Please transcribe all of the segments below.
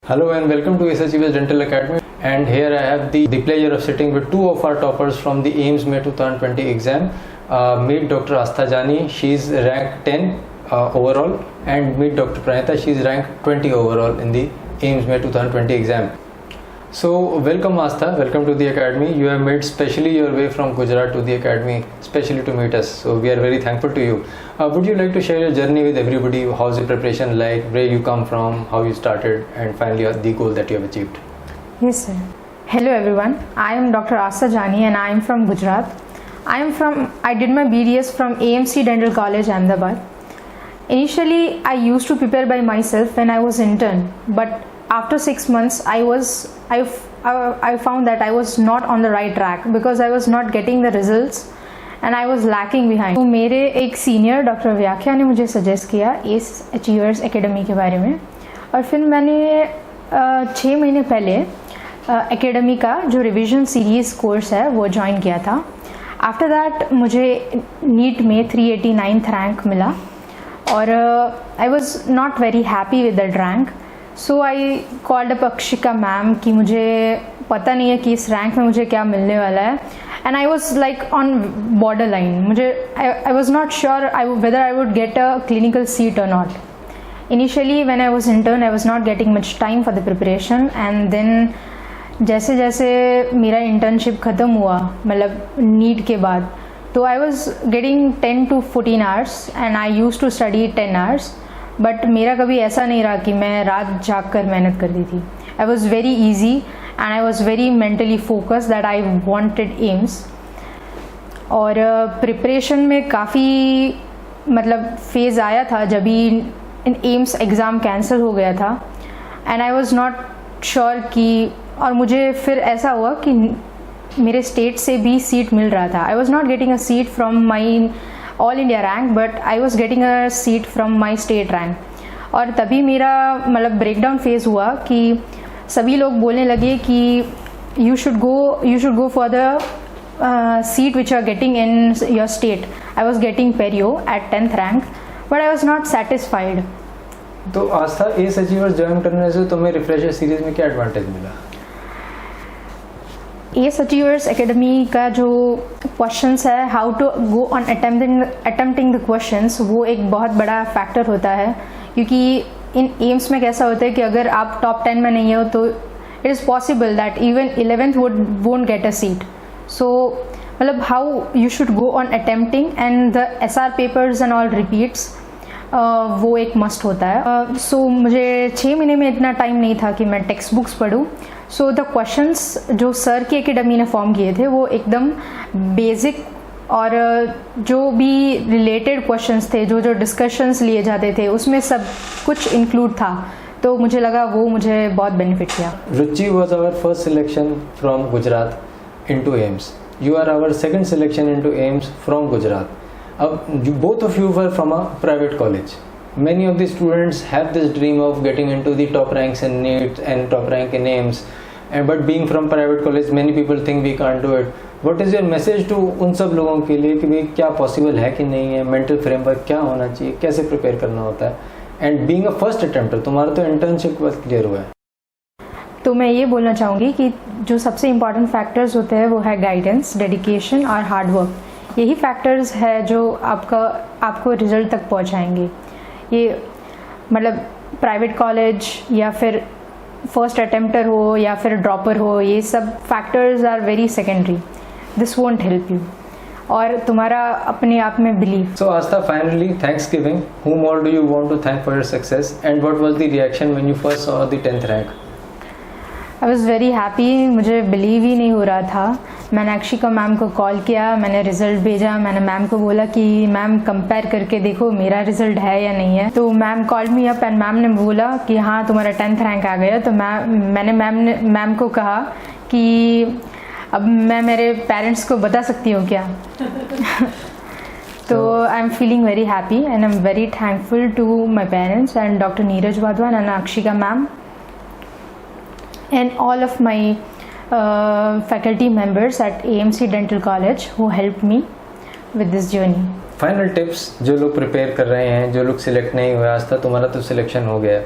Hello and welcome to Achievers Dental Academy, and here I have the pleasure of sitting with two of our toppers from the AIMS May 2020 exam. Meet Dr. Aastha Jani, she is ranked 10 overall, and meet Dr. Pranita, she is ranked 20 overall in the AIMS May 2020 exam. So welcome Aastha, welcome to the academy. You have made specially your way from Gujarat to the academy, especially to meet us. So we are very thankful to you. Would you like to share your journey with everybody? How's your preparation like? Where you come from? How you started? And finally the goal that you have achieved. Yes sir. Hello everyone. I am Dr. Aastha Jani and I am from Gujarat. I did my BDS from AMC Dental College, Ahmedabad. Initially I used to prepare by myself when I was intern, but after 6 months I found that I was not on the right track because I was not getting the results and I was lacking behind. तो मेरे एक senior doctor व्याख्या ने मुझे suggest किया S achievers academy के बारे में, और फिर मैंने 6 महीने पहले एकेडमी का जो रिवीजन सीरीज़ कोर्स है वो ज्वाइन किया था. आफ्टर दैट मुझे नीट में 389th रैंक मिला और I was not very happy with that rank. So I called up Akshika ma'am कि मुझे पता नहीं है कि इस रैंक में मुझे क्या मिलने वाला है, and I was like on border line. मुझे I was not sure whether I would get a clinical seat और not. Initially when I was intern I was not getting much time for the preparation, and then जैसे जैसे मेरा internship ख़त्म हुआ, मतलब NEET के बाद, तो I was getting 10 to 14 hours and I use to study 10 hours. But मेरा कभी ऐसा नहीं रहा कि मैं रात जाग कर मेहनत करती थी. I was very easy and I was very mentally focused that I wanted AIIMS. और प्रिपरेशन में काफ़ी मतलब फेज़ आया था जब भी एम्स एग्ज़ाम कैंसिल हो गया था, and I was not sure कि, और मुझे फिर ऐसा हुआ कि मेरे स्टेट से भी सीट मिल रहा था. I was not getting a seat from my all India rank, but I was getting a seat from my state rank. और तभी मेरा मतलब ब्रेकडाउन फेज़ हुआ कि सभी लोग बोलने लगे कि you should go for the seat which are getting in your state. I was getting पेरियो at 10th rank, but I was not satisfied. तो आस्था एस अचीवर्स ज्वाइन करने से तुम्हें रिफ्रेशर सीरीज में क्या एडवांटेज मिला? एस अचीवर्स एकेडमी का जो क्वेश्चंस है, how to go on attempting the questions, वो एक बहुत बड़ा फैक्टर होता है. क्योंकि इन एम्स में कैसा होता है कि अगर आप टॉप 10 में नहीं हो तो it is possible that even 11th won't get a seat. So मतलब how you should go on attempting and the SR papers and all repeats, वो एक मस्ट होता है. सो मुझे 6 महीने में इतना टाइम नहीं था कि मैं टेक्स्ट बुक्स पढूँ. सो द क्वेश्चंस जो सर की एकेडमी ने फॉर्म किए थे वो एकदम बेसिक, और जो भी रिलेटेड क्वेश्चंस थे, जो डिस्कशंस लिए जाते थे, उसमें सब कुछ इंक्लूड था. तो मुझे लगा वो मुझे बहुत बेनिफिट किया. रुचि was our first selection from Gujarat into AIMS. You are our second selection into AIMS from Gujarat. Both of you were from a private college. Many of the students have this dream of getting into the top ranks in NEET and top rank in AIMS, but being from private college, many people think we can't do it. What is your message to उन सब लोगों के लिए कि भाई क्या possible है कि नहीं है, मेंटल फ्रेमवर्क क्या होना चाहिए, कैसे प्रिपेयर करना होता है, एंड बीइंग अ फर्स्ट अटेम्प्टर, तुम्हारा तो इंटर्नशिप बस क्लियर हुआ है. तो मैं ये बोलना चाहूँगी कि जो सबसे इम्पॉर्टेंट फैक्टर्स होते हैं वो है गाइडेंस, डेडिकेशन और हार्ड वर्क. यही फैक्टर्स है जो आपको रिजल्ट तक पहुँचाएंगे. ये मतलब प्राइवेट कॉलेज या फिर फर्स्ट अटेम्प्टर हो या फिर ड्रॉपर हो, ये सब factors are very secondary. This won't help you, और तुम्हारा अपने आप में believe. So Aastha, finally, Thanksgiving. Whom all do you want to thank for your success, and what was the reaction when you first saw the 10th rank? I was very happy. मुझे believe ही नहीं हो रहा था. मैंने Akshika ma'am को call किया, मैंने result भेजा, मैंने मैम को बोला कि मैम कंपेयर करके देखो मेरा रिज़ल्ट है या नहीं है. तो ma'am called me up and ma'am ने बोला कि हाँ तुम्हारा 10th रैंक आ गया. तो मैंने मैम को कहा कि अब मैं मेरे पेरेंट्स को बता सकती हूँ क्या? तो I am feeling very happy and I am very thankful to my parents and doctor Neeraj Wadhwan and Akshika ma'am and all of my faculty members at AMC Dental College who helped me with this journey. Final tips जो लोग prepare कर रहे हैं, जो लोग select नहीं हुए आज तक, तुम्हारा तो सिलेक्शन हो गया,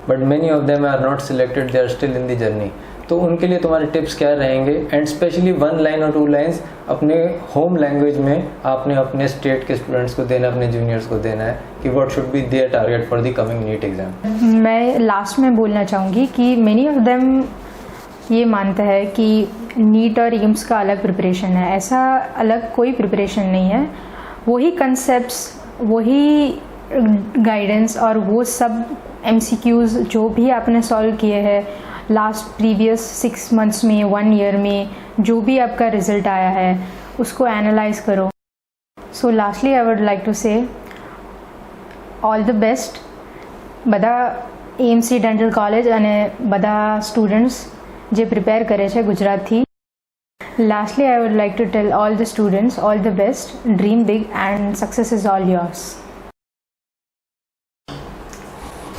but many of them are not selected, they are still in the journey. तो उनके लिए तुम्हारे टिप्स क्या रहेंगे? एंड स्पेशली 1 लाइन और 2 लाइन्स अपने होम लैंग्वेज में आपने अपने स्टेट के स्टूडेंट्स को देना, अपने जूनियर्स को देना है कि what should be there target for the coming NEET exam. मैं लास्ट में बोलना चाहूँगी कि मेनी ऑफ देम ये मानता है कि नीट और एम्स का अलग प्रिपरेशन है. ऐसा अलग कोई प्रिपरेशन नहीं है. वही कंसेप्ट्स, वही गाइडेंस और वो सब MCQs जो भी आपने सॉल्व किए हैं लास्ट प्रीवियस 6 मंथ्स में, 1 ईयर में, जो भी आपका रिजल्ट आया है उसको एनालाइज करो. So lastly I would like to say all the best બધા AMC ડેન્ટલ કોલેજ અને બધા સ્ટુડન્ટ્સ જે પ્રિપેર કરે છે ગુજરાતથી. Lastly I would like to tell all the students all the best, dream big and success is all yours.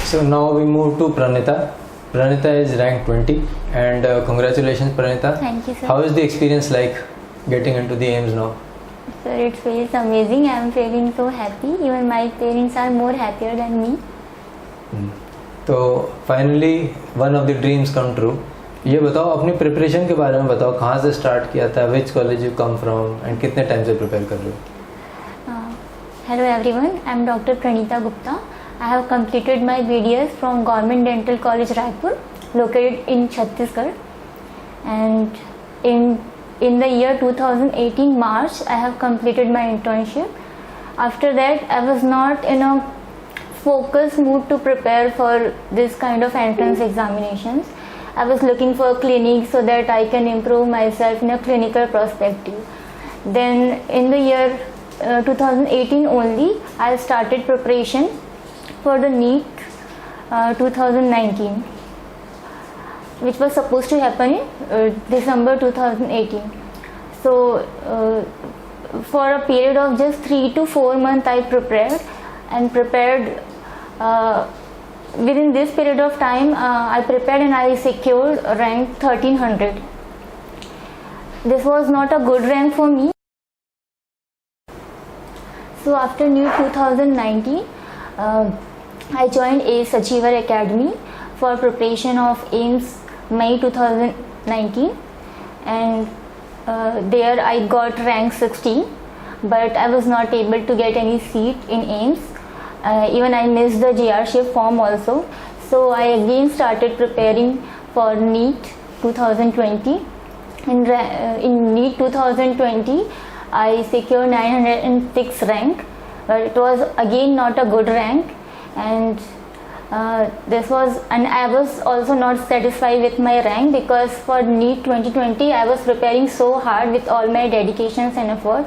So now we move to Pranita. Pranita is ranked 20 and congratulations Pranita. Thank you, sir. How is the experience like getting into the AIIMS now? Sir, it feels amazing. I am feeling so happy. Even my parents are more happier than me. तो finally one of the dreams come true. ये बताओ अपनी preparation के बारे में बताओ, कहाँ से स्टार्ट किया था, which college you come from and कितने टाइम से प्रिपेयर कर रहे हो? Hello everyone, I am Dr. Pranita Gupta. I have completed my BDS from Government Dental College Raipur, located in Chhattisgarh, and in the year 2018 March I have completed my internship. After that I was not in a focused mood to prepare for this kind of entrance examinations. I was looking for clinics so that I can improve myself in a clinical perspective. Then in the year 2018 only I started preparation for the NEET 2019, which was supposed to happen in December 2018. So for a period of just 3 to 4 months I prepared within this period of time I prepared and I secured rank 1300. This was not a good rank for me. So after NEET 2019 I joined A. Sachivar Academy for preparation of AIIMS May 2019, and there I got rank 16, but I was not able to get any seat in AIIMS. Even I missed the JR shift form also. So I again started preparing for NEET 2020. In NEET 2020 I secured 906 rank, but it was again not a good rank. And I was also not satisfied with my rank, because for NEET 2020 I was preparing so hard with all my dedications and effort.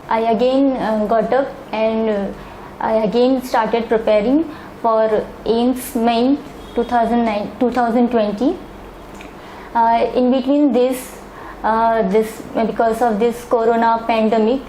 I again got up and I again started preparing for AIIMS May 2020. In between this because of this corona pandemic,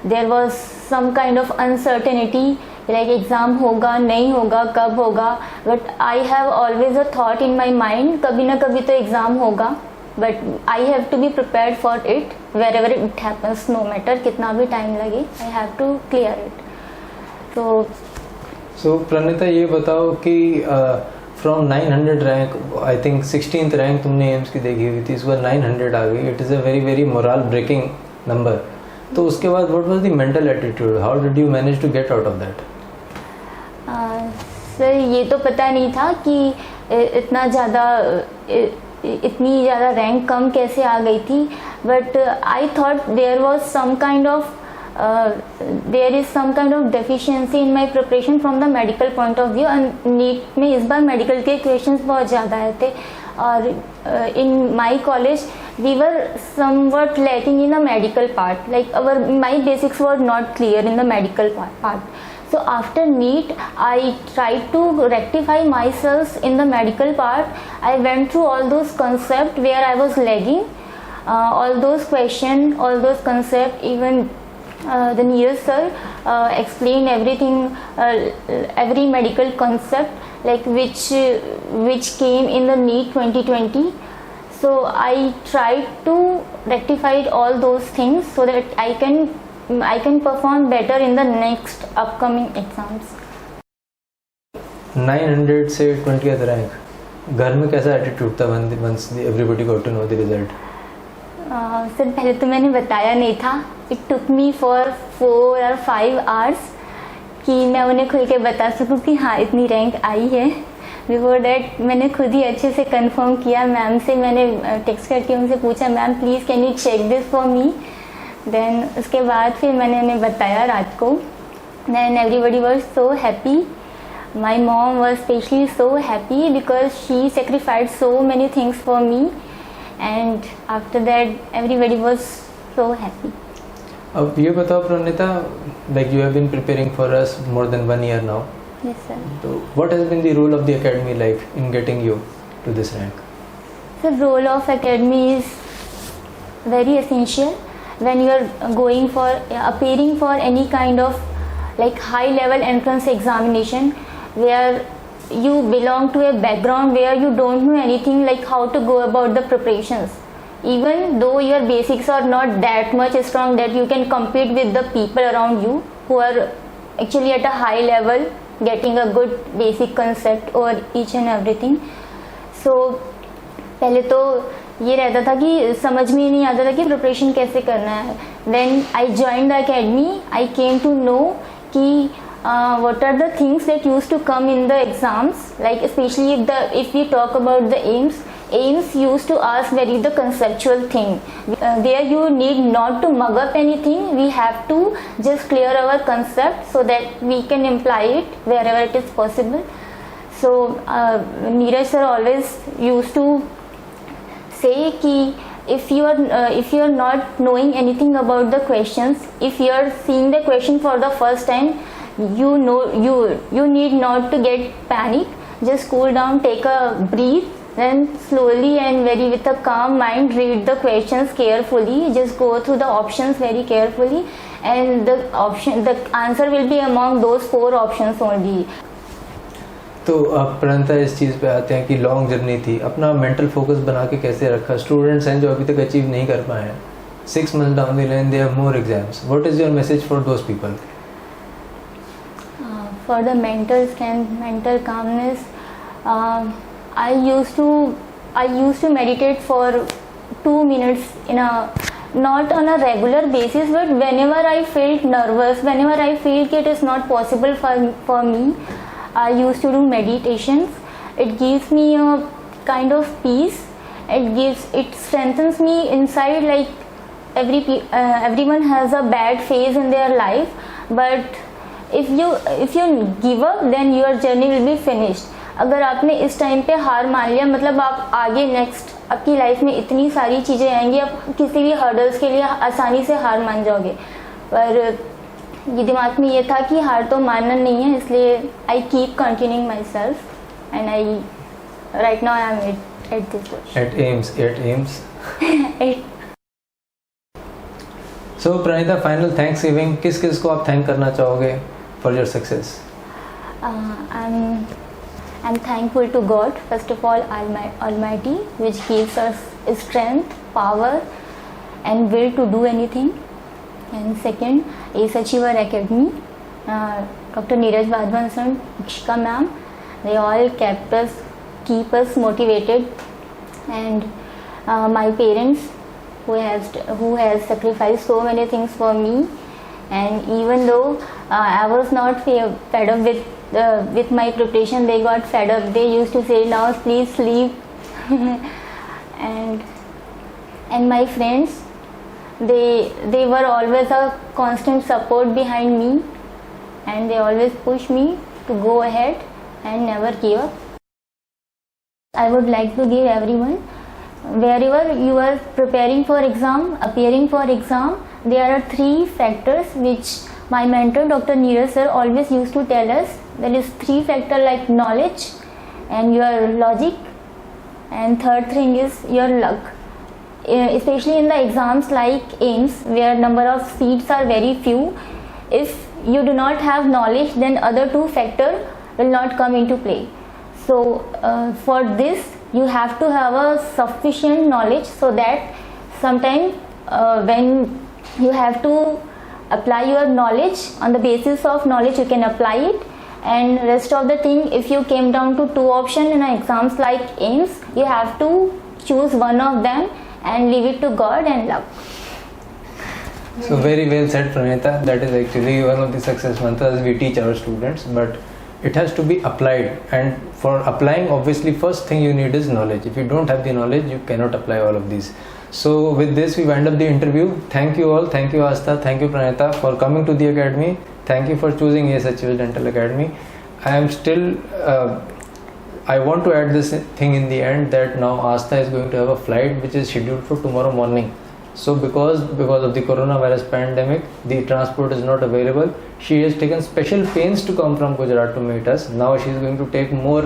there was some kind of uncertainty, like exam होगा नहीं होगा, कब होगा. But I have always a thought in my mind, कभी ना कभी तो exam होगा, but I have to be prepared for it wherever it happens, no matter कितना भी time लगे, I have to clear it. So Pranita, ये बताओ कि from 900 rank, I think 16th rank तुमने एम्स की देखी हुई थी, इस बार 900 आ गई. It is a very very morale breaking number. तो उसके बाद what was the mental attitude, how did you manage to get out of that? Sir, ये तो पता नहीं था कि इतनी ज़्यादा रैंक कम कैसे आ गई थी. But I thought there is some kind of deficiency in my preparation from the medical point of view. And NEET में इस बार मेडिकल के questions बहुत ज़्यादा आए थे, और in my college we were somewhat lacking in the medical part, like my basics were not clear in the medical part. So after NEET I tried to rectify myself in the medical part. I went through all those concepts where I was lagging, all those questions, all those concepts. Even the Neeraj sir explained everything, every medical concept, like which came in the NEET 2020. So I tried to rectify all those things so that I can perform better in the next upcoming exams. 900 से 20th rank, घर में कैसा attitude था once everybody got to know the result? Sir पहले तो मैंने बताया नहीं था. It took me for 4 or 5 hours कि मैं उन्हें खुल के बता सकूं कि हाँ इतनी रैंक आई है. बिफोर डैट मैंने खुद ही अच्छे से कंफर्म किया. मैम से मैंने टेक्स्ट करके उनसे पूछा, ma'am please can you check this for me. Then उसके बाद फिर मैंने उन्हें बताया रात को. Then everybody was so happy. My mom was specially so happy because she sacrificed so many things for me. And after that, everybody was so happy. अब ये बताओ Pranita, like you have been preparing for us more than 1 year now. Yes, sir. So what has been the role of the academy like in getting you to this rank? The role of academy is very essential when you are going for appearing for any kind of like high level entrance examination where you belong to a background where you don't know anything like how to go about the preparations. Even though your basics are not that much strong that you can compete with the people around you who are actually at a high level getting a good basic concept or each and everything. So पहले तो ये रहता था कि समझ में ही नहीं आता था कि प्रिपरेशन कैसे करना है. When I joined the academy, I came to know कि what are the things that used to come in the exams, like especially if we talk about the AIIMS used to ask very the conceptual thing. There you need not to mug up anything. We have to just clear our concept so that we can imply it wherever it is possible. So Neeraj sir always used to say कि if you are not knowing anything about the questions, if you are seeing the question for the first time, you need not to get panic. Just cool down, take a breath, then slowly and very with a calm mind read the questions carefully. Just go through the options very carefully, and the answer will be among those 4 options only. तो अब प्रणीता इस चीज़ पे आते हैं कि long journey थी, अपना mental focus बना के कैसे रखा. स्टूडेंट्स हैं जो अभी तक अचीव नहीं कर पाए हैं, 6 months down the line they have more exams. What is your message for those people? For the mental strength, mental calmness, I used to meditate for 2 minutes not on a regular basis, but whenever I felt nervous, whenever I feel it is not possible for me, I used to do meditations. It gives me a kind of peace. It strengthens me inside. Like everyone has a bad phase in their life, but if you give up, then your journey will be finished. अगर आपने इस time पे हार मान लिया, मतलब आप आगे नेक्स्ट आपकी लाइफ में इतनी सारी चीज़ें आएंगी, आप किसी भी हर्डल्स के लिए आसानी से हार मान जाओगे. पर ये दिमाग में ये था कि हार तो मानना नहीं है, इसलिए I keep continuing my self and I right now I am at this position At AIIMS. So Pranita, final thanks giving, किस को आप थैंक करना चाहोगे for your success? I'm thankful to God, first of all, Almighty, which gives us strength, power and will to do anything. And second, Ace Achiever Academy, Dr. Neeraj Vadhavan, Ikshika ma'am, they all keep us motivated. And my parents who has sacrificed so many things for me. And even though I was not fed up with my preparation, they got fed up. They used to say, now please sleep. and my friends, they were always a constant support behind me, and they always push me to go ahead and never give up. I would like to give everyone, wherever you are preparing for exam, appearing for exam, there are 3 factors which my mentor Dr. Neeraj sir always used to tell us. There is 3 factors like knowledge and your logic, and third thing is your luck. Especially in the exams like AIIMS, where number of seats are very few, if you do not have knowledge, then other 2 factors will not come into play. So for this you have to have a sufficient knowledge, so that sometimes when you have to apply your knowledge, on the basis of knowledge you can apply it, and rest of the thing, if you came down to two options in exams like AIMS, you have to choose one of them and leave it to God and luck. So very well said, Pranita. That is actually one of the success mantras we teach our students, but it has to be applied, and for applying, obviously first thing you need is knowledge. If you don't have the knowledge, you cannot apply all of these. So with this we wind up the interview. Thank you all. Thank you Astha, thank you Pranita for coming to the academy. Thank you for choosing ASHVL Dental Academy. I am still I want to add this thing in the end that now Astha is going to have a flight which is scheduled for tomorrow morning. So because of the coronavirus pandemic, the transport is not available. She has taken special pains to come from Gujarat to meet us. Now she is going to take more,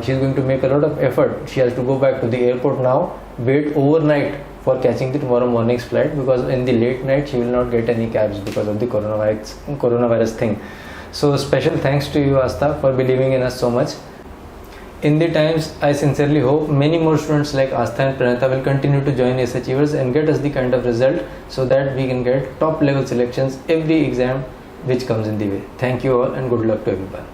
she is going to make a lot of effort. She has to go back to the airport now, wait overnight for catching the tomorrow morning's flight, because in the late night she will not get any cabs because of the coronavirus thing. So special thanks to you Astha for believing in us so much. In the times, I sincerely hope many more students like Astha and Pranita will continue to join ASHVers and get us the kind of result so that we can get top level selections every exam which comes in the way. Thank you all and good luck to everyone.